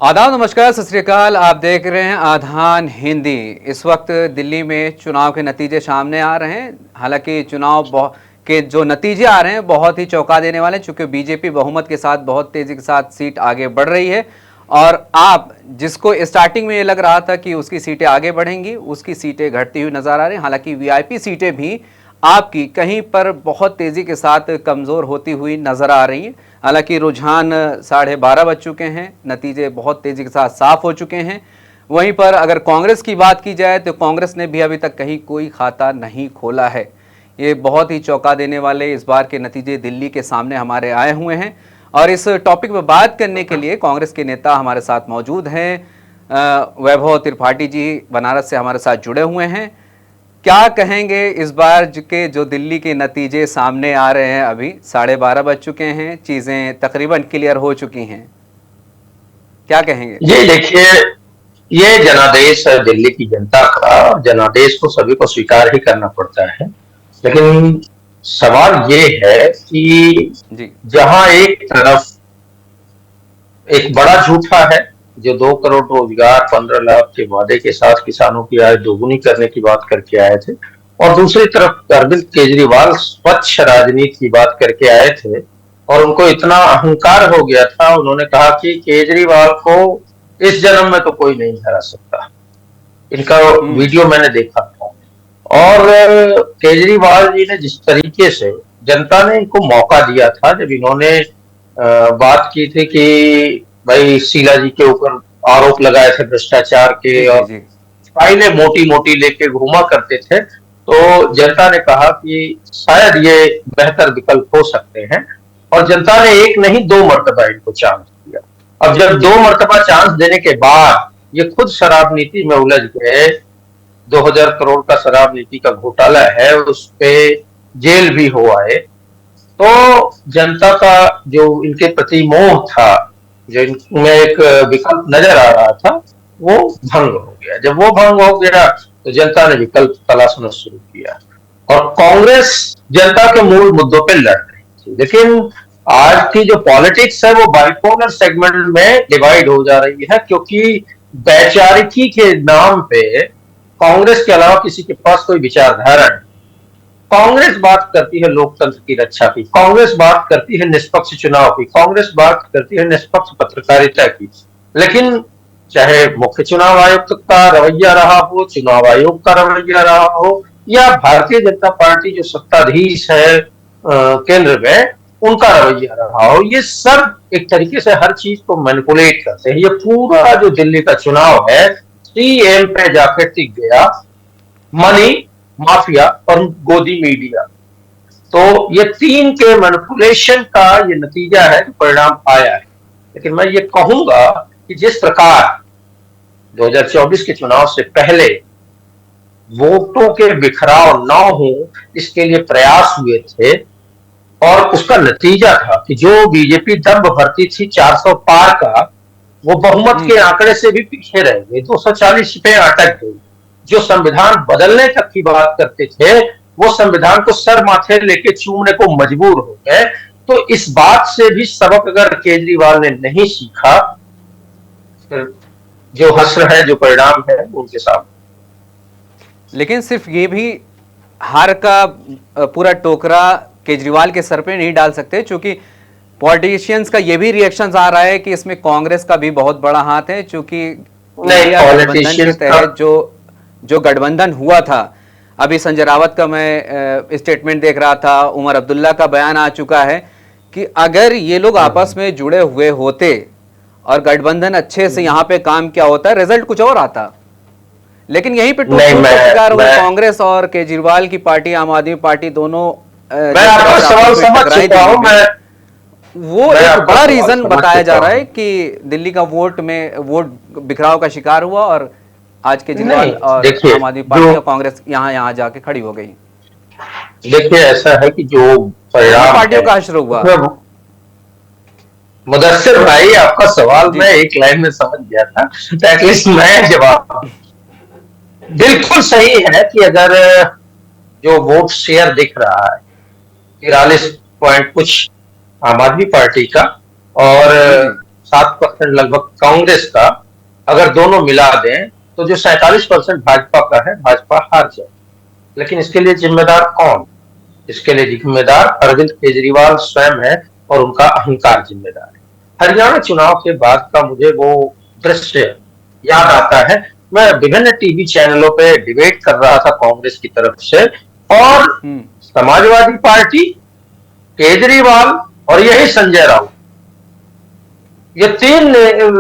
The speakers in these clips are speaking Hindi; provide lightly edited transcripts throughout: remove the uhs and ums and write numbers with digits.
आदाब, नमस्कार, सत श्री अकाल। आप देख रहे हैं आधान हिंदी। इस वक्त दिल्ली में चुनाव के नतीजे सामने आ रहे हैं। हालांकि के जो नतीजे आ रहे हैं बहुत ही चौंका देने वाले हैं, चूंकि बीजेपी बहुमत के साथ बहुत तेजी के साथ सीट आगे बढ़ रही है। और आप जिसको स्टार्टिंग में ये लग रहा था कि उसकी सीटें आगे बढ़ेंगी, उसकी सीटें घटती हुई नजर आ रही हैं। हालांकि वीआईपी सीटें भी आपकी कहीं पर बहुत तेजी के साथ कमजोर होती हुई नजर आ रही हैं। हालांकि रुझान 12:30 बज चुके हैं, नतीजे बहुत तेजी के साथ साफ हो चुके हैं। वहीं पर अगर कांग्रेस की बात की जाए तो कांग्रेस ने भी अभी तक कहीं कोई खाता नहीं खोला है। ये बहुत ही चौंका देने वाले इस बार के नतीजे दिल्ली के सामने हमारे आए हुए हैं। और इस टॉपिक पर बात करने के लिए कांग्रेस के नेता हमारे साथ मौजूद हैं। वैभव त्रिपाठी जी बनारस से हमारे साथ जुड़े हुए हैं। क्या कहेंगे इस बार के जो दिल्ली के नतीजे सामने आ रहे हैं? अभी 12:30 बज चुके हैं, चीजें तकरीबन क्लियर हो चुकी हैं, क्या कहेंगे? ये देखिए, ये जनादेश है दिल्ली की जनता का। जनादेश को सभी को स्वीकार ही करना पड़ता है। लेकिन सवाल ये है कि जी जहां एक तरफ एक बड़ा झूठा है जो 2 करोड़ रोजगार 15 लाख के वादे के साथ किसानों की आय दोगुनी करने की बात करके आए थे, और दूसरी तरफ अरविंद केजरीवाल स्वच्छ राजनीति की बात करके आए थे। और उनको इतना अहंकार हो गया था, उन्होंने कहा कि केजरीवाल को इस जन्म में तो कोई नहीं हरा सकता। इनका वीडियो मैंने देखा था। और केजरीवाल जी ने जिस तरीके से जनता ने इनको मौका दिया था, जब इन्होंने बात की थी कि भाई शीला जी के ऊपर आरोप लगाए थे भ्रष्टाचार जी के, जी और जी फाइलें मोटी मोटी लेके घूमा करते थे, तो जनता ने कहा कि शायद ये बेहतर विकल्प हो सकते हैं। और जनता ने एक नहीं 2 मर्तबा इनको चांस दिया। अब जब 2 मर्तबा चांस देने के बाद ये खुद शराब नीति में उलझ गए, 2000 करोड़ का शराब नीति का घोटाला है, उस पे जेल भी हो आए, तो जनता का जो इनके प्रति मोह था, जो इनमें एक विकल्प नजर आ रहा था, वो भंग हो गया। जब वो भंग हो गया तो जनता ने विकल्प तलाशना शुरू किया, और कांग्रेस जनता के मूल मुद्दों पे लड़ रही थी। लेकिन आज की जो पॉलिटिक्स है वो बाइपोलर सेगमेंट में डिवाइड हो जा रही है, क्योंकि वैचारिकी के नाम पे कांग्रेस के अलावा किसी के पास कोई विचारधारा नहीं। कांग्रेस बात करती है लोकतंत्र की रक्षा की, कांग्रेस बात करती है निष्पक्ष चुनाव की, कांग्रेस बात करती है निष्पक्ष पत्रकारिता की। लेकिन चाहे मुख्य चुनाव आयुक्त का रवैया रहा हो, चुनाव आयोग का रवैया रहा हो, या भारतीय जनता पार्टी जो सत्ताधीश है केंद्र में, उनका रवैया रहा हो, ये सब एक तरीके से हर चीज को मैनिपुलेट करते हैं। ये पूरा जो दिल्ली का चुनाव है, सीएम पे जाकर टिक गया मनी माफिया और गोदी मीडिया। तो ये तीन के मैनिपुलेशन का ये नतीजा है, जो परिणाम आया है। लेकिन मैं ये कहूंगा कि जिस प्रकार 2024 के चुनाव से पहले वोटों के बिखराव न हो, इसके लिए प्रयास हुए थे, और उसका नतीजा था कि जो बीजेपी दम्भ भरती थी 400 पार का, वो बहुमत के आंकड़े से भी पीछे रह गए, 240 सीटें अटक गई। जो संविधान बदलने तक की बात करते थे, वो संविधान को सर माथे लेके चूमने को मजबूर हो गए। तो इस बात से भी सबक अगर केजरीवाल ने नहीं सीखा, फिर जो हश्र है, जो परिणाम है, उनके सामने। लेकिन सिर्फ ये भी हार का पूरा टोकरा केजरीवाल के सर पे नहीं डाल सकते, क्योंकि पॉलिटिशियंस का ये भी रिएक्शन आ रहा है कि इसमें कांग्रेस का भी बहुत बड़ा हाथ है। क्योंकि इंडिया गठबंधन के तहत जो गठबंधन हुआ था, अभी संजय रावत का मैं स्टेटमेंट देख रहा था, उमर अब्दुल्ला का बयान आ चुका है कि अगर ये लोग आपस में जुड़े हुए होते और गठबंधन अच्छे से यहाँ पे काम किया होता, रिजल्ट कुछ और आता। लेकिन यहीं पे टूट का शिकार हुए कांग्रेस और केजरीवाल की पार्टी, आम आदमी पार्टी, दोनों मैं आपका सवाल समझ चुका हूं। वो एक बड़ा रीजन बताया जा रहा है कि दिल्ली का वोट बिखराव का शिकार हुआ, और आज केजरीवाल और आम आदमी पार्टी और कांग्रेस यहाँ जाके खड़ी हो गई। देखिए, ऐसा है कि जो परिणाम पार्टियों का असर हुआ। मुदस्सिर भाई, आपका सवाल मैं एक लाइन में समझ गया था, तो एटलीस्ट मैं जवाब। बिल्कुल सही है कि अगर जो वोट शेयर दिख रहा है 43 पॉइंट कुछ आम आदमी पार्टी का, और 7% लगभग कांग्रेस का, अगर दोनों मिला दें तो जो 47% भाजपा का है, भाजपा हार जाए। लेकिन इसके लिए जिम्मेदार कौन? इसके लिए जिम्मेदार अरविंद केजरीवाल स्वयं है और उनका अहंकार जिम्मेदार है। हरियाणा चुनाव के बाद का मुझे वो दृश्य याद आता है। मैं विभिन्न टीवी चैनलों पे डिबेट कर रहा था कांग्रेस की तरफ से, और समाजवादी पार्टी, केजरीवाल और यही संजय राउत, ये 3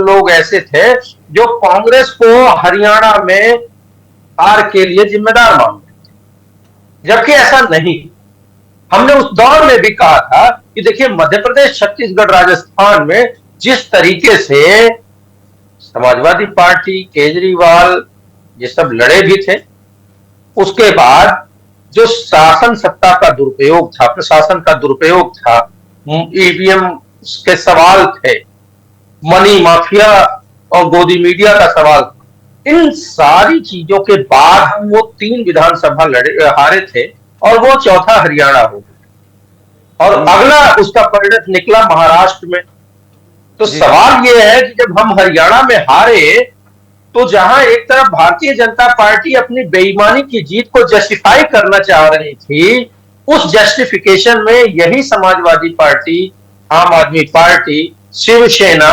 लोग ऐसे थे जो कांग्रेस को हरियाणा में हार के लिए जिम्मेदार मान रहे थे, जबकि ऐसा नहीं। हमने उस दौर में भी कहा था कि देखिए, मध्य प्रदेश, छत्तीसगढ़, राजस्थान में जिस तरीके से समाजवादी पार्टी, केजरीवाल ये सब लड़े भी थे, उसके बाद जो शासन सत्ता का दुरुपयोग था, प्रशासन का दुरुपयोग था, ईवीएम के सवाल थे, मनी माफिया और गोदी मीडिया का सवाल था, इन सारी चीजों के बाद हम वो 3 विधानसभा हारे थे और वो चौथा हरियाणा हो गया, और अगला उसका परिणत निकला महाराष्ट्र में। तो सवाल ये है कि जब हम हरियाणा में हारे, तो जहां एक तरफ भारतीय जनता पार्टी अपनी बेईमानी की जीत को जस्टिफाई करना चाह रही थी, उस जस्टिफिकेशन में यही समाजवादी पार्टी, आम आदमी पार्टी, शिवसेना,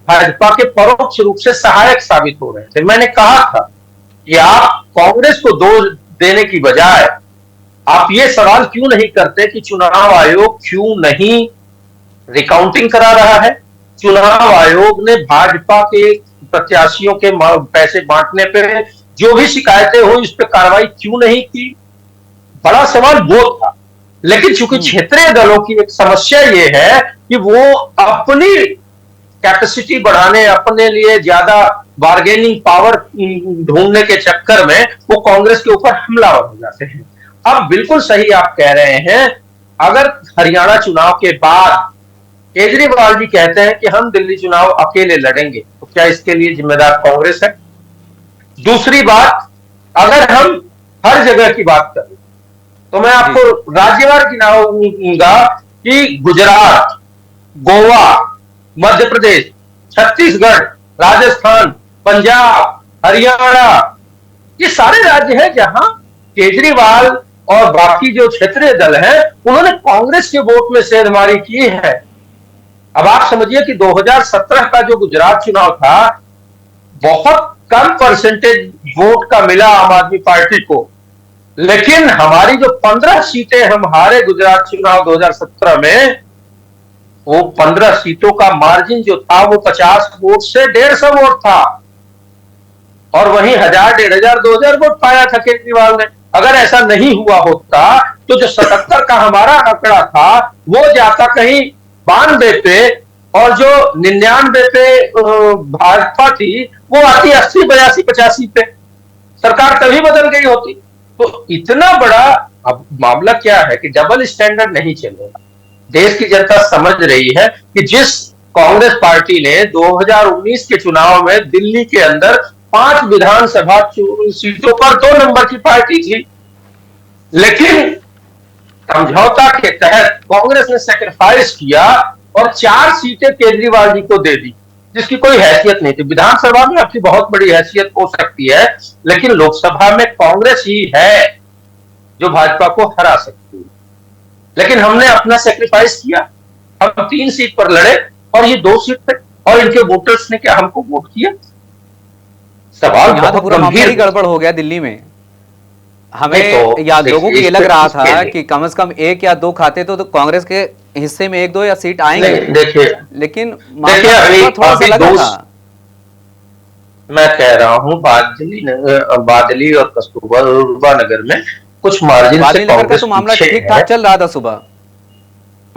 भाजपा के परोक्ष रूप से सहायक साबित हो रहे थे। मैंने कहा था कि आप कांग्रेस को दोष देने की बजाय आप ये सवाल क्यों नहीं करते कि चुनाव आयोग क्यों नहीं रिकाउंटिंग करा रहा है, चुनाव आयोग ने भाजपा के प्रत्याशियों के पैसे बांटने पे जो भी शिकायतें हुई उस पर कार्रवाई क्यों नहीं की। बड़ा सवाल वो था। लेकिन चूंकि क्षेत्रीय दलों की एक समस्या ये है कि वो अपनी कैपेसिटी बढ़ाने, अपने लिए ज्यादा बार्गेनिंग पावर ढूंढने के चक्कर में वो कांग्रेस के ऊपर हमलावर हो जाते हैं। अब बिल्कुल सही आप कह रहे हैं, अगर हरियाणा चुनाव के बाद केजरीवाल जी कहते हैं कि हम दिल्ली चुनाव अकेले लड़ेंगे, तो क्या इसके लिए जिम्मेदार कांग्रेस है? दूसरी बात, अगर हम हर जगह की बात करें तो मैं आपको राज्यवार गिनाऊंगा कि गुजरात, गोवा, मध्य प्रदेश, छत्तीसगढ़, राजस्थान, पंजाब, हरियाणा, ये सारे राज्य हैं जहां केजरीवाल और बाकी जो क्षेत्रीय दल हैं उन्होंने कांग्रेस के वोट में सेंधमारी की है। अब आप समझिए कि 2017 का जो गुजरात चुनाव था, बहुत कम परसेंटेज वोट का मिला आम आदमी पार्टी को, लेकिन हमारी जो 15 सीटें हम हारे गुजरात चुनाव 2017 में, वो 15 सीटों का मार्जिन जो था वो 50 वोट से 150 वोट था, और वहीं 1000, 1500, 2000 वोट पाया था केजरीवाल ने। अगर ऐसा नहीं हुआ होता तो जो 77 का हमारा आंकड़ा था वो जाता कहीं 92 पे, और जो 99 पे भाजपा थी वो आती 80, 82, 85 पे। सरकार तभी बदल गई होती। तो इतना बड़ा अब मामला क्या है कि डबल स्टैंडर्ड नहीं चलेगा। देश की जनता समझ रही है कि जिस कांग्रेस पार्टी ने 2019 के चुनाव में दिल्ली के अंदर 5 विधानसभा सीटों पर 2 नंबर की पार्टी थी, लेकिन समझौता के तहत कांग्रेस ने सैक्रिफाइस किया और 4 सीटें केजरीवाल जी को दे दी, जिसकी कोई हैसियत नहीं थी। विधानसभा में आपकी बहुत बड़ी हैसियत हो सकती है, लेकिन लोकसभा में कांग्रेस ही है जो भाजपा को हरा सकती है। लेकिन हमने अपना सैक्रिफाइस किया, हम 3 सीट पर लड़े और ये 2 सीट पे, और इनके वोटर्स ने क्या हमको वोट किया? सवाल यहाँ तो पूरा मामला ही गड़बड़ हो गया दिल्ली में। हमें तो या लोगों को ये लग रहा था कि कम से कम 1 या 2 खाते तो कांग्रेस के हिस्से में 1-2 या सीट आएंगे। देखिए, लेकिन थोड़ा सा लगा था। मैं कह रहा हूँ बादली और कस्तूरबा नगर में कुछ मार्जिन से कांग्रेस तो मामला ठीक ठाक चल रहा था सुबह।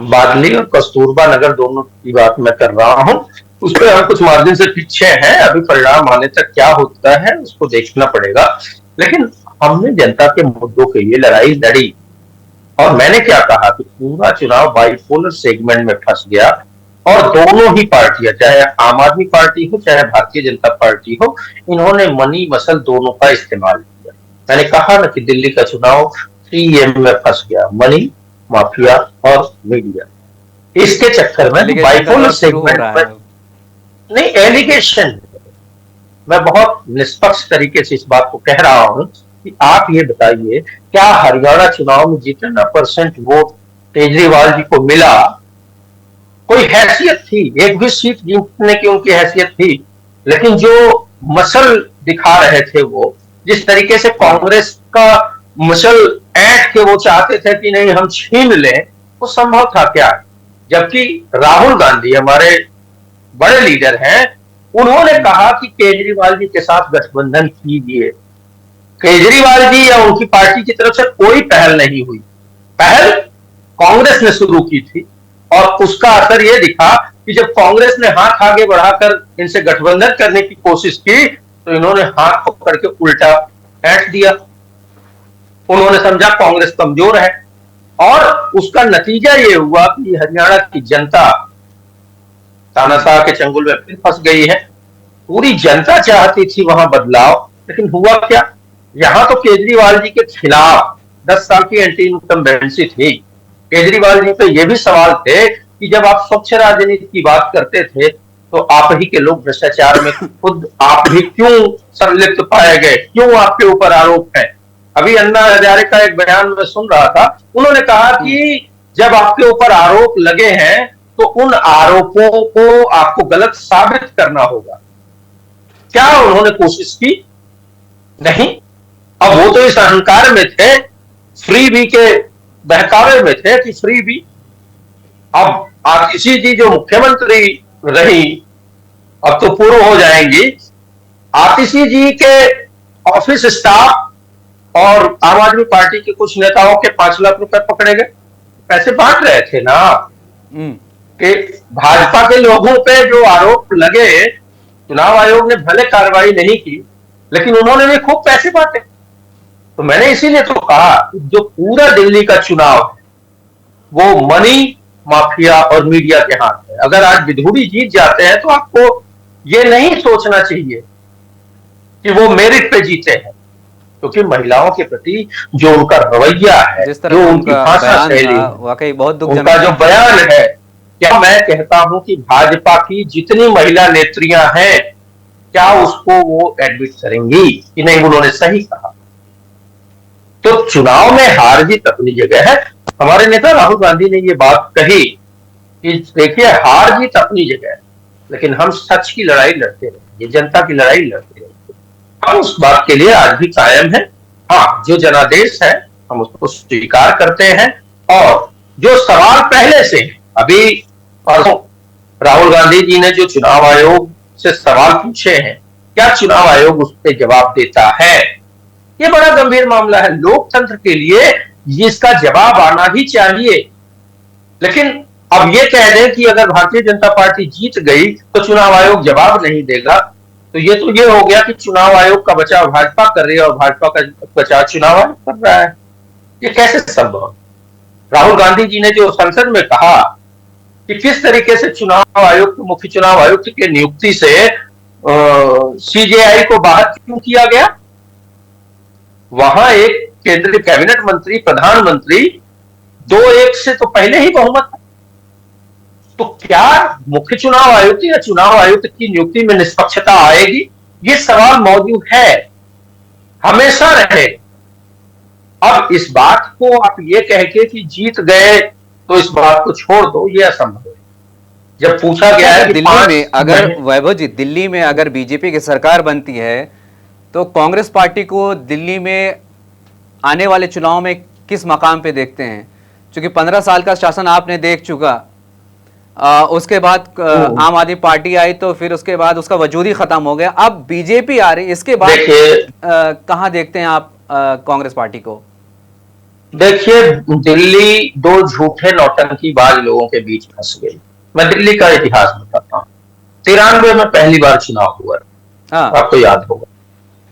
बादली और कस्तूरबा नगर दोनों की बात मैं कर रहा हूँ, उस पर हम कुछ मार्जिन से पीछे हैं। अभी परिणाम आने तक क्या होता है उसको देखना पड़ेगा। लेकिन हमने जनता के मुद्दों के लिए लड़ाई लड़ी, और मैंने क्या कहा कि पूरा चुनाव बाइपोलर सेगमेंट में फंस गया, और दोनों ही पार्टियां, चाहे आम आदमी पार्टी हो चाहे भारतीय जनता पार्टी हो, इन्होंने मनी मसल दोनों का इस्तेमाल किया। मैंने कहा ना कि दिल्ली का चुनाव 3M में फंस गया, मनी, माफिया और मीडिया। इसके चक्कर में बाइपोलर सेगमेंट में नहीं, एलिगेशन। मैं बहुत निष्पक्ष तरीके से इस बात को कह रहा हूं कि आप ये बताइए, क्या हरियाणा चुनाव में जितना परसेंट वोट केजरीवाल जी को मिला, कोई हैसियत थी? एक भी सीट जीतने की उनकी हैसियत थी, लेकिन जो मसल दिखा रहे थे, वो जिस तरीके से कांग्रेस का मसल ऐंठ के वो चाहते थे कि नहीं हम छीन लें, वो संभव था क्या? जबकि राहुल गांधी हमारे बड़े लीडर हैं, उन्होंने कहा कि केजरीवाल जी के साथ गठबंधन कीजिए। केजरीवाल जी या उनकी पार्टी की तरफ से कोई पहल नहीं हुई। पहल कांग्रेस ने शुरू की थी, और उसका असर यह दिखा कि जब कांग्रेस ने हाथ आगे बढ़ाकर इनसे गठबंधन करने की कोशिश की, तो इन्होंने हाथ पकड़ के उल्टा ऐंठ दिया। उन्होंने समझा कांग्रेस कमजोर है, और उसका नतीजा यह हुआ कि हरियाणा की जनता तानाशाह के चंगुल में फिर फंस गई है। पूरी जनता चाहती थी वहां बदलाव, लेकिन हुआ क्या? यहां तो केजरीवाल जी के खिलाफ 10 साल की एंटी इनकम्बेंसी थी। केजरीवाल जी पे ये भी सवाल थे कि जब आप स्वच्छ राजनीति की बात करते थे, तो आप ही के लोग भ्रष्टाचार में खुद आप भी क्यों संलिप्त पाए गए, क्यों आपके ऊपर आरोप है? अभी अन्ना हजारे का एक बयान में सुन रहा था, उन्होंने कहा कि जब आपके ऊपर आरोप लगे हैं, तो उन आरोपों को आपको गलत साबित करना होगा। क्या उन्होंने कोशिश की? नहीं। अब वो तो इस अहंकार में थे, फ्री बी के बहकावे में थे कि फ्री बी। अब आतिशी जी जो मुख्यमंत्री रही, अब तो पूर्व हो जाएंगी, आतिशी जी के ऑफिस स्टाफ और आम आदमी पार्टी के कुछ नेताओं के 5 लाख रुपए पकड़े गए। पैसे बांट रहे थे ना, कि भाजपा के लोगों पे जो आरोप लगे, चुनाव आयोग ने भले कार्रवाई नहीं की, लेकिन उन्होंने भी खूब पैसे बांटे। तो मैंने इसीलिए तो कहा, जो पूरा दिल्ली का चुनाव है, वो मनी माफिया और मीडिया के हाथ है। अगर आज विधुड़ी जीत जाते हैं, तो आपको ये नहीं सोचना चाहिए कि वो मेरिट पे जीते हैं, क्योंकि महिलाओं के प्रति जो उनका रवैया है, जिस तरह जो का उनकी उनका भाषा बयान शैली, था, वाकई बहुत दुखजनक उनका जो बयान है, क्या मैं कहता हूं कि भाजपा की जितनी महिला नेत्रियां हैं, क्या उसको वो एडमिट करेंगी कि नहीं उन्होंने सही कहा? तो चुनाव में हार जीत अपनी जगह है। हमारे नेता राहुल गांधी ने ये बात कही कि देखिए, हार जीत अपनी जगह है, लेकिन हम सच की लड़ाई लड़ते रहेंगे, जनता की लड़ाई लड़ते रहेंगे। हम उस बात के लिए आज भी कायम है। हाँ, जो जनादेश है हम उसको स्वीकार करते हैं, और जो सवाल पहले से अभी परसों राहुल गांधी जी ने जो चुनाव आयोग से सवाल पूछे हैं, क्या चुनाव आयोग उस पर जवाब देता है? ये बड़ा गंभीर मामला है लोकतंत्र के लिए, इसका जवाब आना ही चाहिए। लेकिन अब ये कह दें कि अगर भारतीय जनता पार्टी जीत गई तो चुनाव आयोग जवाब नहीं देगा, तो ये हो गया कि चुनाव आयोग का बचाव भाजपा कर रही है और भाजपा का बचाव चुनाव आयोग कर रहा है। ये कैसे संभव? राहुल गांधी जी ने जो संसद में कहा कि किस तरीके से चुनाव आयुक्त, मुख्य चुनाव आयुक्त की नियुक्ति से सीजेआई को बाहर क्यों किया गया? वहां एक केंद्रीय कैबिनेट मंत्री, प्रधानमंत्री 2-1 से तो पहले ही बहुमत है। तो क्या मुख्य चुनाव आयुक्त या चुनाव आयुक्त की नियुक्ति में निष्पक्षता आएगी? ये सवाल मौजूद है, हमेशा रहे। अब इस बात को आप ये कह के कि जीत गए तो इस बात को छोड़ दो, ये असंभव है। जब पूछा गया है कि दिल्ली में अगर वैभव जी, दिल्ली में अगर बीजेपी की सरकार बनती है, तो कांग्रेस पार्टी को दिल्ली में आने वाले चुनाव में किस मकाम पे देखते हैं? क्योंकि 15 साल का शासन आपने देख चुका, उसके बाद आम आदमी पार्टी आई, तो फिर उसके बाद उसका वजूद ही खत्म हो गया। अब बीजेपी आ रही, इसके बाद कहां देखते हैं आप कांग्रेस पार्टी को? देखिए, दिल्ली 2 झूठे नौटंकीबाज लोगों के बीच फंस गई। मैं दिल्ली का इतिहास बताता हूं। 93 में पहली बार चुनाव हुआ, आपको याद होगा,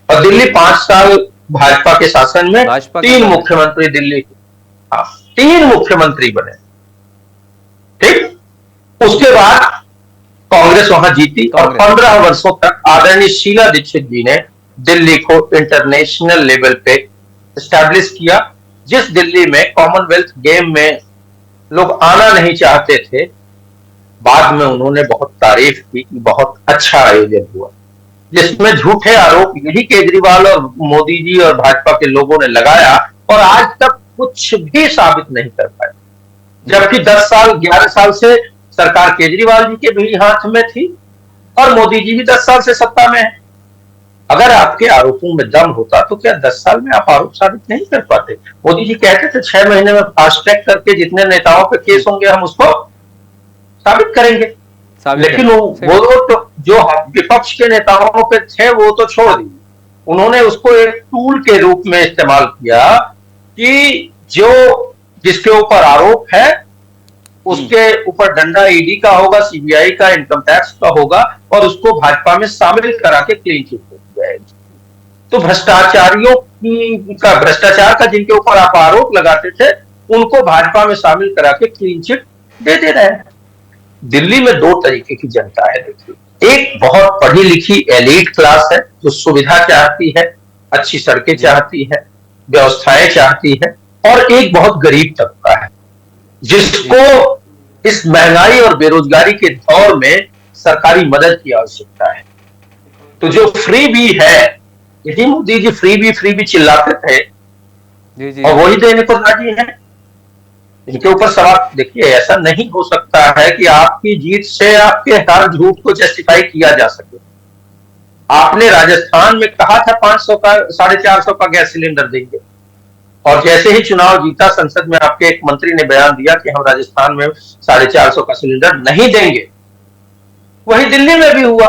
और दिल्ली 5 साल भाजपा के शासन में 3 मुख्यमंत्री दिल्ली, 3 मुख्यमंत्री बने। ठीक, उसके बाद कांग्रेस वहां जीती और 15 वर्षों तक आदरणीय शीला दीक्षित जी ने दिल्ली को इंटरनेशनल लेवल पे एस्टैब्लिश किया। जिस दिल्ली में कॉमनवेल्थ गेम में लोग आना नहीं चाहते थे, बाद में उन्होंने बहुत तारीफ की कि बहुत अच्छा आयोजन हुआ, जिसमें झूठे आरोप यही केजरीवाल और मोदी जी और भाजपा के लोगों ने लगाया और आज तक कुछ भी साबित नहीं कर पाए। जबकि 10 साल 11 साल से सरकार केजरीवाल जी के भी हाथ में थी और मोदी जी भी 10 साल से सत्ता में है। अगर आपके आरोपों में दम होता तो क्या 10 साल में आप आरोप साबित नहीं कर पाते? मोदी जी कहते थे 6 महीने में फास्ट ट्रैक करके जितने नेताओं पे केस होंगे हम उसको साबित करेंगे। लेकिन वो तो जो विपक्ष के नेताओं पे थे वो तो छोड़ दिए, उन्होंने उसको एक टूल के रूप में इस्तेमाल किया कि जो जिसके ऊपर आरोप है उसके ऊपर डंडा ईडी का होगा, सीबीआई का, इनकम टैक्स का होगा और उसको भाजपा में शामिल करा के क्लीन चिट हो जाएगी। तो भ्रष्टाचार का जिनके ऊपर आप आरोप लगाते थे उनको भाजपा में शामिल करा के क्लीन चिट दे रहे हैं। दिल्ली में दो तरीके की जनता है। देखिए, एक बहुत पढ़ी लिखी एलीट क्लास है जो सुविधा चाहती है, अच्छी सड़कें चाहती है, व्यवस्थाएं चाहती है, और एक बहुत गरीब तबका है जिसको इस महंगाई और बेरोजगारी के दौर में सरकारी मदद की आवश्यकता है। तो जो फ्री बी है, यही मोदी जी फ्री बी चिल्लाते थे और वही देने को राजी है। इनके ऊपर सवाल, देखिए ऐसा नहीं हो सकता है कि आपकी जीत से आपके हर झूठ को जस्टिफाई किया जा सके। आपने राजस्थान में कहा था 500 का 450 का गैस सिलेंडर देंगे और जैसे ही चुनाव जीता संसद में आपके एक मंत्री ने बयान दिया कि हम राजस्थान में 450 का सिलेंडर नहीं देंगे। वही दिल्ली में भी हुआ।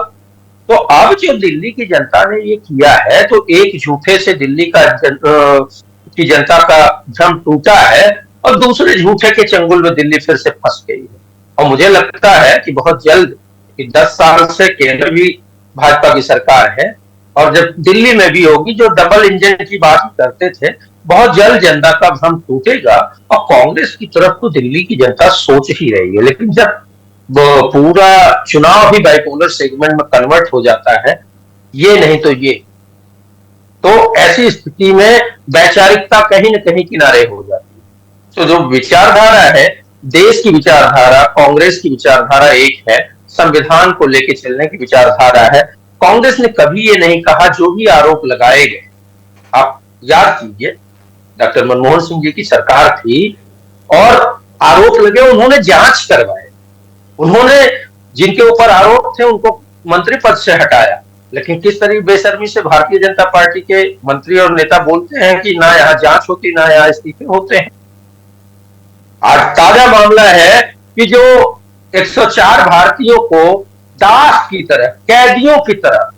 तो अब जो दिल्ली की जनता ने ये किया है तो एक झूठे से दिल्ली की जनता का भ्रम टूटा है और दूसरे झूठे के चंगुल में दिल्ली फिर से फंस गई है। और मुझे लगता है कि बहुत जल्द, कि 10 साल से केंद्र भी भाजपा की सरकार है और जब दिल्ली में भी होगी, जो डबल इंजन की बात करते थे, बहुत जल्द जनता का भ्रम टूटेगा और कांग्रेस की तरफ तो दिल्ली की जनता सोच ही रही है। लेकिन जब पूरा चुनाव ही बाइपोलर सेगमेंट में कन्वर्ट हो जाता है, ये नहीं तो ये, तो ऐसी स्थिति में वैचारिकता कहीं न कहीं किनारे हो जाती है। तो जो विचारधारा है, देश की विचारधारा, कांग्रेस की विचारधारा एक है, संविधान को लेकर चलने की विचारधारा है। कांग्रेस ने कभी ये नहीं कहा जो भी आरोप लगाए गए, आप याद कीजिए डॉक्टर मनमोहन सिंह जी की सरकार थी और आरोप लगे, उन्होंने जांच करवाए, उन्होंने जिनके ऊपर आरोप थे उनको मंत्री पद से हटाया। लेकिन किस तरीके बेशर्मी से भारतीय जनता पार्टी के मंत्री और नेता बोलते हैं कि ना यहाँ जांच होती ना यहाँ इस्तीफे होते हैं। आज ताजा मामला है कि जो 104 भारतीयों को दास की तरह, कैदियों की तरह,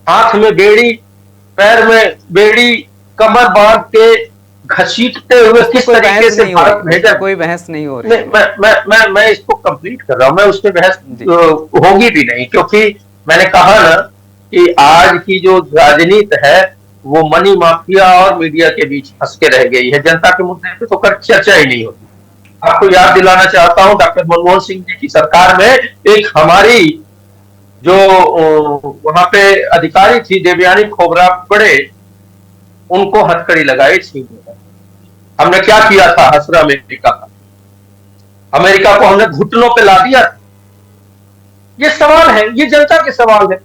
हाथ में बेड़ी, पैर में बेड़ी, कमर बांध के घसीटते हुए किस तरीके से भारत भेजा। कोई बहस नहीं हो रही। मैं इसको कंप्लीट कर रहा हूं, मैं उसमें बहस होगी भी नहीं, क्योंकि मैंने कहा ना कि आज की जो राजनीति है वो मनी माफिया और मीडिया के बीच फंस के रह गई है। जनता के मुद्दे पे तो कर चर्चा ही नहीं होती। आपको याद दिलाना चाहता हूं, डॉक्टर मनमोहन सिंह जी की सरकार में एक हमारी जो वहां पे अधिकारी थी देवयानी खोबरा बड़े, उनको हथकड़ी लगाई थी। हमने क्या किया था? हसरा अमेरिका को हमने घुटनों पे ला दिया। ये सवाल है, ये जनता के सवाल है।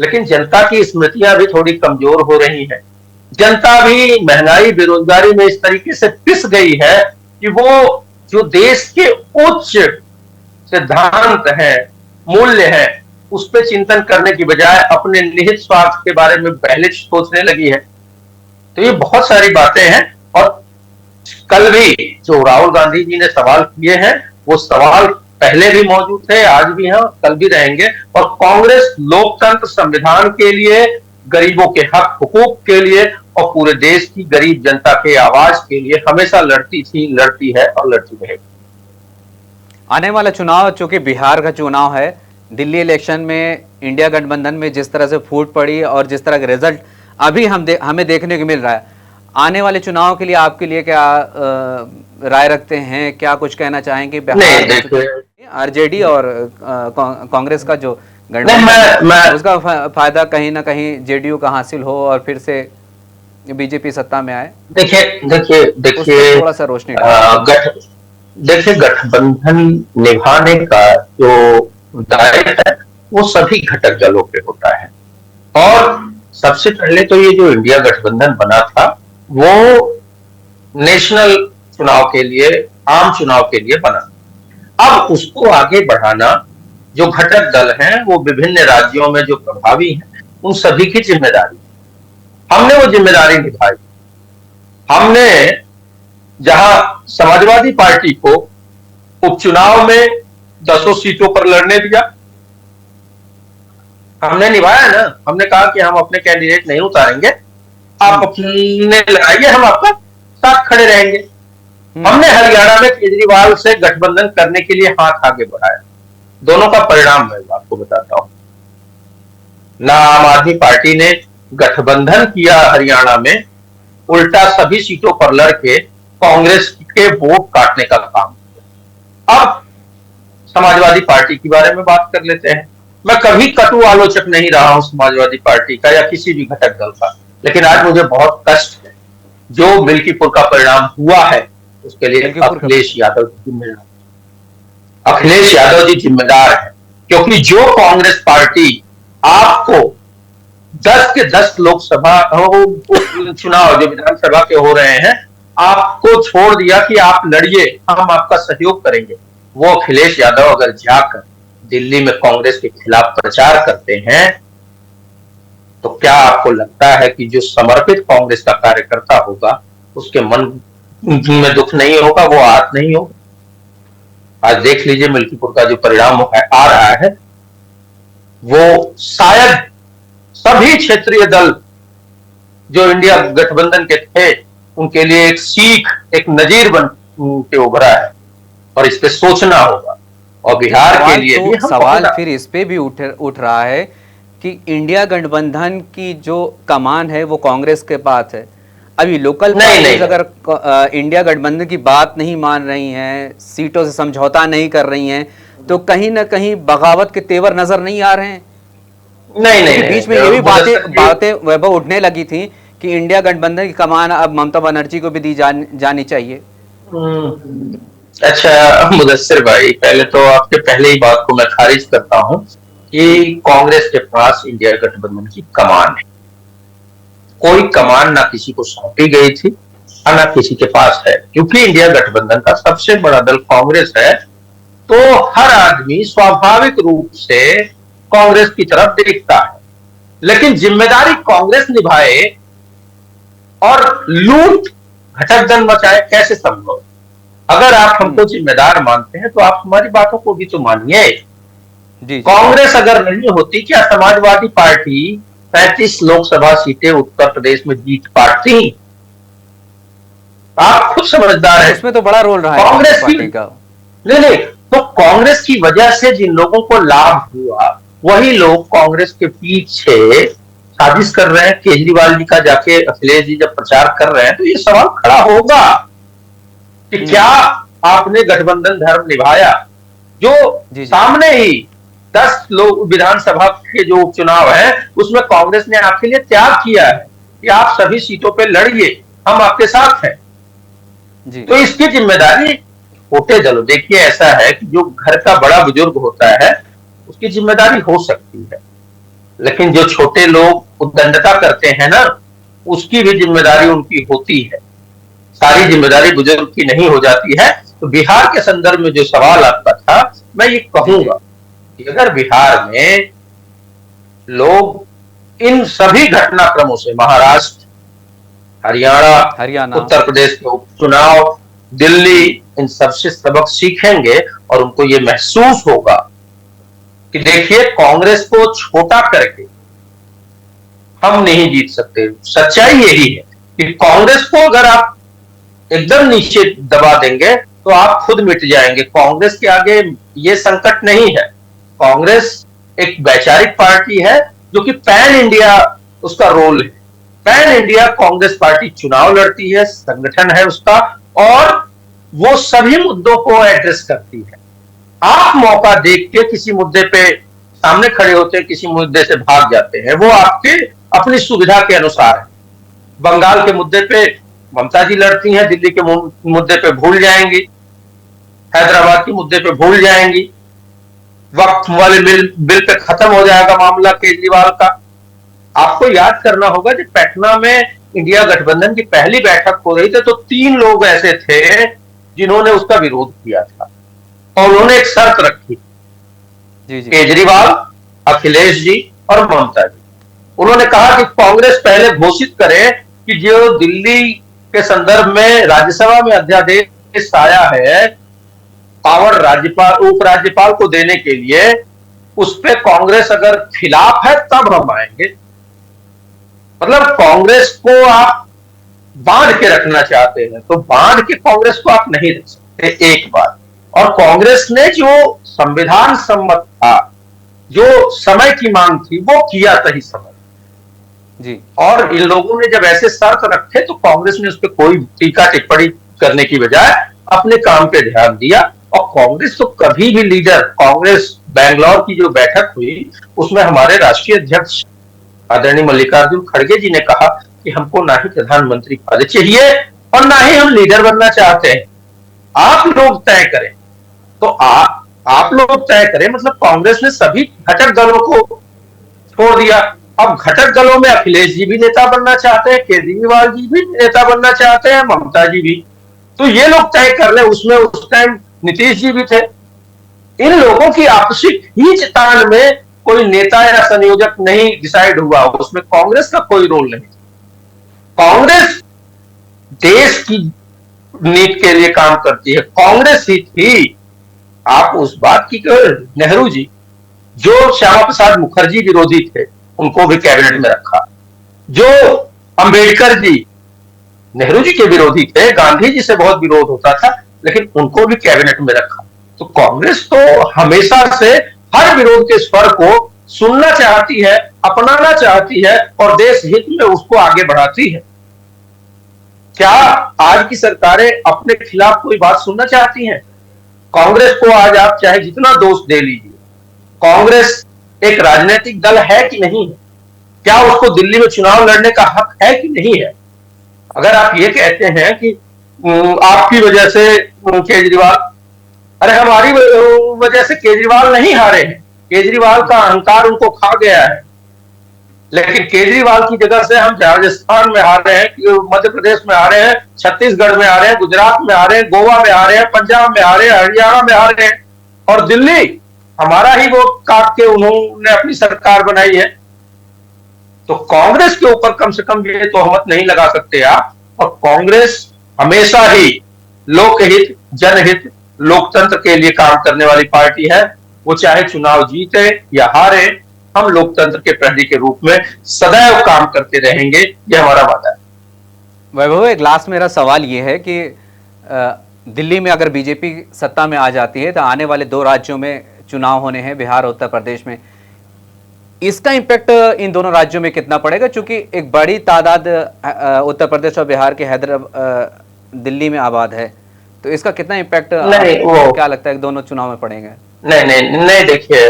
लेकिन जनता की स्मृतियां भी थोड़ी कमजोर हो रही हैं। जनता भी महंगाई बेरोजगारी में इस तरीके से पिस गई है कि वो जो देश के उच्च सिद्धांत हैं, मूल्य हैं, उस पर चिंतन करने की बजाय अपने निहित स्वार्थ के बारे में पहले सोचने लगी है। तो ये बहुत सारी बातें हैं। और कल भी जो राहुल गांधी जी ने सवाल किए हैं, वो सवाल पहले भी मौजूद थे, आज भी हैं, कल भी रहेंगे। और कांग्रेस लोकतंत्र, संविधान के लिए, गरीबों के हक हुकूक के लिए और पूरे देश की गरीब जनता के आवाज के लिए हमेशा लड़ती थी, लड़ती है और लड़ती रहेगी। आने वाला चुनाव, चूंकि बिहार का चुनाव है, दिल्ली इलेक्शन में इंडिया गठबंधन में जिस तरह से फूट पड़ी और जिस तरह का रिजल्ट अभी हमें देखने को मिल रहा है, आने वाले चुनाव के लिए आपके लिए क्या राय रखते हैं? क्या कुछ कहना चाहेंगे? आरजेडी और कांग्रेस का जो गठबंधन, उसका फायदा कहीं ना कहीं जेडीयू का हासिल हो और फिर से बीजेपी सत्ता में आए। देखिए थोड़ा सा रोशनी देखिए, गठबंधन निभाने का जो दायित्व है वो सभी घटक दलों पे होता है। और सबसे पहले तो ये जो इंडिया गठबंधन बना था वो नेशनल चुनाव के लिए, आम चुनाव के लिए बना। अब उसको आगे बढ़ाना जो घटक दल हैं वो विभिन्न राज्यों में जो प्रभावी हैं उन सभी की जिम्मेदारी। हमने वो जिम्मेदारी निभाई। हमने जहां समाजवादी पार्टी को उपचुनाव में 10 सीटों पर लड़ने दिया, हमने निभाया ना। हमने कहा कि हम अपने कैंडिडेट नहीं उतारेंगे, आप अपने लगाइए, हम आपका साथ खड़े रहेंगे। हमने हरियाणा में केजरीवाल से गठबंधन करने के लिए हाथ आगे बढ़ाया। दोनों का परिणाम मैं आपको बताता हूं। ना आम आदमी पार्टी ने गठबंधन किया हरियाणा में, उल्टा सभी सीटों पर लड़के कांग्रेस के वोट काटने का काम किया। अब समाजवादी पार्टी के बारे में बात कर लेते हैं। मैं कभी कटु आलोचक नहीं रहा हूं समाजवादी पार्टी का या किसी भी घटक दल का, लेकिन आज मुझे बहुत कष्ट है जो मिल्कीपुर का परिणाम हुआ है उसके लिए अखिलेश यादव जिम्मेदार। अखिलेश यादव जी जिम्मेदार है, क्योंकि जो कांग्रेस पार्टी आपको 10 के 10 लोकसभा चुनाव जो विधानसभा के हो रहे हैं आपको छोड़ दिया कि आप लड़िए, हम आपका सहयोग करेंगे, वो अखिलेश यादव अगर जाकर दिल्ली में कांग्रेस के खिलाफ प्रचार करते हैं तो क्या आपको लगता है कि जो समर्पित कांग्रेस का कार्यकर्ता होगा उसके मन में दुख नहीं होगा, वो आहत नहीं होगा? आज देख लीजिए मिल्कीपुर का जो परिणाम आ रहा है वो शायद सभी क्षेत्रीय दल जो इंडिया गठबंधन के थे उनके लिए एक सीख, एक नजीर बन के उभरा है और इस पे सोचना होगा। और बिहार के लिए भी सवाल फिर इस पे भी उठ रहा है कि इंडिया गठबंधन की जो कमान है वो कांग्रेस के पास है। अभी लोकल पार्टीज अगर इंडिया गठबंधन की बात नहीं मान रही हैं, सीटों से समझौता नहीं कर रही हैं, तो कहीं ना कहीं बगावत के तेवर नजर नहीं आ रहे हैं। नहीं, बीच में ये भी बातें वैभव उठने लगी थी कि इंडिया गठबंधन की कमान अब ममता बनर्जी को भी दी जानी चाहिए। अच्छा मुदस्सिर भाई, पहले तो आपके पहले ही बात को मैं खारिज करता हूं कि कांग्रेस के पास इंडिया गठबंधन की कमान है। कोई कमान ना किसी को सौंपी गई थी और ना किसी के पास है, क्योंकि इंडिया गठबंधन का सबसे बड़ा दल कांग्रेस है। तो हर आदमी स्वाभाविक रूप से कांग्रेस की तरफ देखता है, लेकिन जिम्मेदारी कांग्रेस निभाए और लूट घटक दल मचाए, कैसे संभव? अगर आप हमको जिम्मेदार मानते हैं तो आप हमारी बातों को भी तो मानिए। कांग्रेस अगर नहीं होती, क्या समाजवादी पार्टी 35 लोकसभा सीटें उत्तर प्रदेश में जीत पाती? आप खुद समझदार हैं। इसमें तो बड़ा रोल रहा है कांग्रेस पार्टी का। नहीं, तो कांग्रेस की वजह से जिन लोगों को लाभ हुआ वही लोग कांग्रेस के पीछे साजिश कर रहे हैं। केजरीवाल जी का जाके अखिलेश जी जब प्रचार कर रहे हैं तो ये सवाल खड़ा होगा कि क्या आपने गठबंधन धर्म निभाया? जो सामने ही 10 लोग विधानसभा के जो उपचुनाव है उसमें कांग्रेस ने आपके लिए त्याग किया है कि आप सभी सीटों पे लड़िए, हम आपके साथ हैं। तो इसकी जिम्मेदारी छोटे दलों, देखिए ऐसा है कि जो घर का बड़ा बुजुर्ग होता है उसकी जिम्मेदारी हो सकती है, लेकिन जो छोटे लोग उद्दंडता करते हैं ना उसकी भी जिम्मेदारी उनकी होती है। सारी जिम्मेदारी बुजुर्ग की नहीं हो जाती है। तो बिहार के संदर्भ में जो सवाल आपका था, मैं ये कहूंगा कि अगर बिहार में लोग इन सभी घटनाक्रमों से, महाराष्ट्र, हरियाणा, उत्तर प्रदेश के उपचुनाव, दिल्ली, इन सबसे सबक सीखेंगे और उनको ये महसूस होगा कि देखिए कांग्रेस को छोटा करके हम नहीं जीत सकते। सच्चाई यही है कि कांग्रेस को अगर आप एकदम नीचे दबा देंगे तो आप खुद मिट जाएंगे। कांग्रेस के आगे ये संकट नहीं है। कांग्रेस एक वैचारिक पार्टी है जो कि पैन इंडिया उसका रोल है। पैन इंडिया कांग्रेस पार्टी चुनाव लड़ती है, संगठन है उसका, और वो सभी मुद्दों को एड्रेस करती है। आप मौका देख के किसी मुद्दे पे सामने खड़े होते हैं, किसी मुद्दे से भाग जाते हैं, वो आपके अपनी सुविधा के अनुसार है। बंगाल के मुद्दे पे ममता जी लड़ती हैं, दिल्ली के मुद्दे पे भूल जाएंगी। हैदराबाद के मुद्दे पे भूल जाएंगी, वक्फ वाले बिल पे खत्म हो जाएगा मामला केजरीवाल का। आपको याद करना होगा जब पटना में इंडिया गठबंधन की पहली बैठक हो रही थी तो 3 लोग ऐसे थे जिन्होंने उसका विरोध किया था और उन्होंने एक शर्त रखी, केजरीवाल, अखिलेश जी और ममता जी। उन्होंने कहा कि कांग्रेस पहले घोषित करे कि जो दिल्ली के संदर्भ में राज्यसभा में अध्यादेश आया है पावर राज्यपाल उपराज्यपाल को देने के लिए, उस पे कांग्रेस अगर खिलाफ है तब हम आएंगे। मतलब कांग्रेस को आप बांध के रखना चाहते हैं तो बांध के कांग्रेस को आप नहीं रख सकते, एक बात। और कांग्रेस ने जो संविधान सम्मत था, जो समय की मांग थी, वो किया सही समय जी। और इन लोगों ने जब ऐसे शर्त रखे तो कांग्रेस ने उस पर कोई टीका टिप्पणी करने की बजाय अपने काम पे ध्यान दिया। और कांग्रेस तो कभी भी लीडर, कांग्रेस बैंगलोर की जो बैठक हुई उसमें हमारे राष्ट्रीय अध्यक्ष आदरणीय मल्लिकार्जुन खड़गे जी ने कहा कि हमको ना ही प्रधानमंत्री पद चाहिए और ना ही हम लीडर बनना चाहते हैं, आप लोग तय करें। तो आप लोग तय करें मतलब कांग्रेस ने सभी घटक दलों को छोड़ दिया। अब घटक दलों में अखिलेश जी भी नेता बनना चाहते हैं, केजरीवाल जी भी नेता बनना चाहते हैं, ममता जी भी। तो ये लोग तय कर ले। उसमें उस टाइम नीतीश जी भी थे। इन लोगों की आपसी खींचतान में कोई नेता या संयोजक नहीं डिसाइड हुआ, उसमें कांग्रेस का कोई रोल नहीं। कांग्रेस देश की नीति के लिए काम करती है, कांग्रेस ही थी। आप उस बात की नेहरू जी जो श्यामा प्रसाद मुखर्जी विरोधी थे उनको भी कैबिनेट में रखा, जो अंबेडकर जी नेहरू जी के विरोधी थे, गांधी जी से बहुत विरोध होता था, लेकिन उनको भी कैबिनेट में रखा। तो कांग्रेस तो हमेशा से हर विरोध के स्वर को सुनना चाहती है, अपनाना चाहती है और देश हित में उसको आगे बढ़ाती है। क्या आज की सरकारें अपने खिलाफ कोई बात सुनना चाहती हैं? कांग्रेस को आज आप चाहे जितना दोष दे लीजिए, कांग्रेस एक राजनीतिक दल है कि नहीं है? क्या उसको दिल्ली में चुनाव लड़ने का हक है कि नहीं है? अगर आप ये कहते हैं कि आपकी वजह से केजरीवाल, अरे हमारी वजह से केजरीवाल नहीं हारे हैं, केजरीवाल का अहंकार उनको खा गया है। लेकिन केजरीवाल की जगह से हम राजस्थान में हारे हैं, मध्य प्रदेश में हारे हैं, छत्तीसगढ़ में हारे हैं, गुजरात में हारे हैं, गोवा में हारे हैं, पंजाब में हारे हैं, हरियाणा में हारे हैं और दिल्ली हमारा ही वोट काट के उन्होंने अपनी सरकार बनाई है। तो कांग्रेस के ऊपर कम से कम ये तोहमत नहीं लगा सकते आप। और कांग्रेस हमेशा ही लोकहित, जनहित, लोकतंत्र के लिए काम करने वाली पार्टी है। वो चाहे चुनाव जीते या हारे, हम लोकतंत्र के प्रहरी के रूप में सदैव काम करते रहेंगे, ये हमारा वादा है। वैभव, एक लास्ट मेरा सवाल ये है कि दिल्ली में अगर बीजेपी सत्ता में आ जाती है तो आने वाले 2 राज्यों में चुनाव होने हैं, बिहार और उत्तर प्रदेश में, इसका इम्पैक्ट इन दोनों राज्यों में कितना पड़ेगा? क्योंकि एक बड़ी तादाद उत्तर प्रदेश और बिहार के दिल्ली में आबाद है, तो इसका कितना इम्पैक्ट क्या लगता है दोनों चुनाव में पड़ेंगे? नहीं देखिए,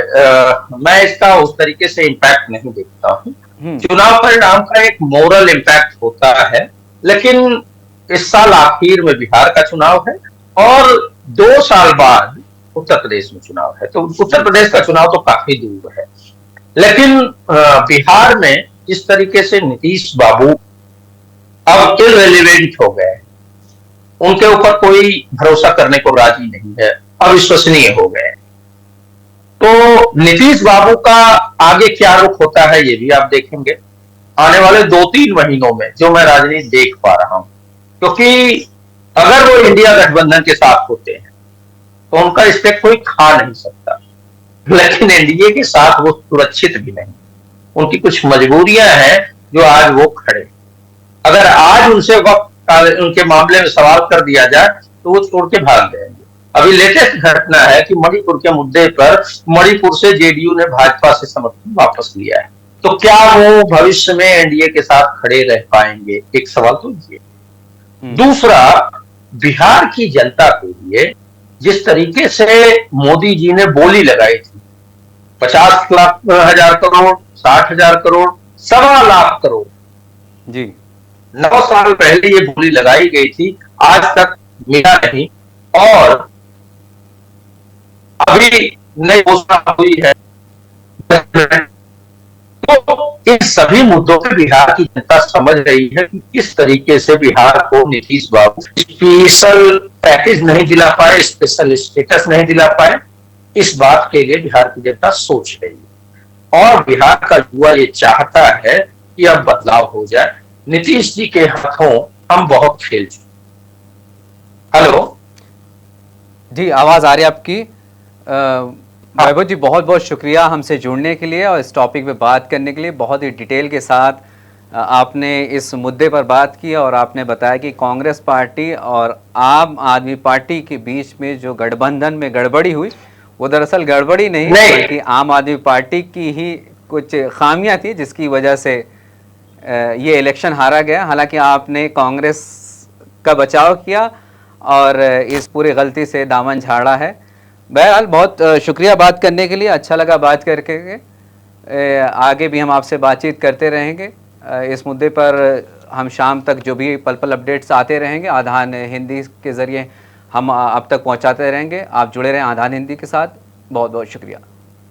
मैं इसका उस तरीके से इम्पैक्ट नहीं देखता हूँ। चुनाव परिणाम का एक मोरल इम्पैक्ट होता है, लेकिन इस साल आखिर में बिहार का चुनाव है और 2 साल बाद उत्तर प्रदेश में चुनाव है। तो उत्तर प्रदेश का चुनाव तो काफी दूर है, लेकिन बिहार में जिस तरीके से नीतीश बाबू अब इररिलेवेंट हो गए, उनके ऊपर कोई भरोसा करने को राजी नहीं है, अविश्वसनीय हो गए। तो नीतीश बाबू का आगे क्या रुख होता है ये भी आप देखेंगे आने वाले 2-3 महीनों में, जो मैं राजनीति देख पा रहा हूं। क्योंकि अगर वो इंडिया गठबंधन के साथ होते हैं तो उनका स्टेक कोई खा नहीं सकता, लेकिन एनडीए के साथ वो सुरक्षित भी नहीं। उनकी कुछ मजबूरियां हैं जो आज वो खड़े। अगर आज उनसे वक्त उनके मामले में सवाल कर दिया जाए तो वो छोड़ के भाग जाएंगे। अभी लेटेस्ट घटना है कि मणिपुर के मुद्दे पर मणिपुर से जेडीयू ने भाजपा से समर्थन वापस लिया है। तो क्या वो भविष्य में एनडीए के साथ खड़े रह पाएंगे? एक सवाल तो ये। दूसरा, बिहार की जनता के लिए जिस तरीके से मोदी जी ने बोली लगाई थी, 50,000 करोड़, 60,000 करोड़, 1.25 लाख करोड़ जी, 9 साल पहले ये बोली लगाई गई थी, आज तक मिला नहीं। और अभी नई घोषणा हुई है, तो इन सभी मुद्दों पे बिहार की जनता समझ रही है कि किस तरीके से बिहार को नीतीश बाबू स्पेशल पैकेज नहीं दिला पाए, स्पेशल स्टेटस नहीं दिला पाए। इस बात के लिए बिहार की जनता सोच रही है और बिहार का युवा ये चाहता है कि अब बदलाव हो जाए। नीतीश जी के हाथों हम बहुत खेल चुके। हेलो जी, आवाज़ आ रही है आपकी। वैभव जी, बहुत बहुत शुक्रिया हमसे जुड़ने के लिए और इस टॉपिक पे बात करने के लिए। बहुत ही डिटेल के साथ आपने इस मुद्दे पर बात की और आपने बताया कि कांग्रेस पार्टी और आम आदमी पार्टी के बीच में जो गठबंधन में गड़बड़ी हुई, वो दरअसल गड़बड़ी नहीं बल्कि आम आदमी पार्टी की ही कुछ खामियां थी, जिसकी वजह से ये इलेक्शन हारा गया। हालांकि आपने कांग्रेस का बचाव किया और इस पूरी गलती से दामन झाड़ा है। बहरहाल बहुत शुक्रिया बात करने के लिए, अच्छा लगा बात करके। आगे भी हम आपसे बातचीत करते रहेंगे इस मुद्दे पर। हम शाम तक जो भी पल पल अपडेट्स आते रहेंगे आधान हिंदी के ज़रिए हम अब तक पहुंचाते रहेंगे। आप जुड़े रहें आधान हिंदी के साथ। बहुत बहुत शुक्रिया।